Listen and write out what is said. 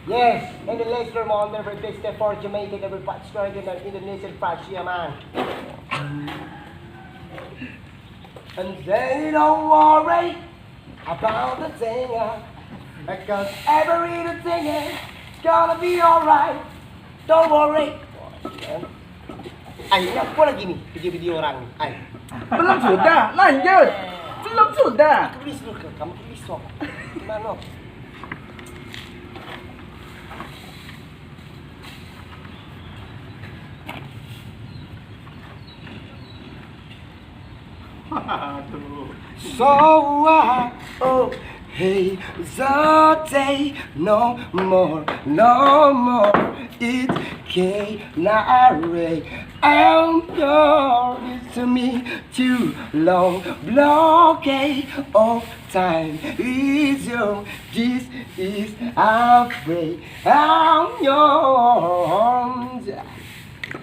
Yes, and the laser on every business for Jamaican, every Australian and Indonesian fresh, yeah, man. And they don't worry about the singer, because everything is gonna be alright. Don't worry. Ay, apa lagi nih video-video orang nih? Ay. Belum sudah, lanjut. Belum sudah. Tulis dulu, kamu tulis dong. Gimana? So oh, hey, the day no more, no more. It cannot rain. I'm yours to me too long. Blockade of time is yours. This is our way. I'm yours.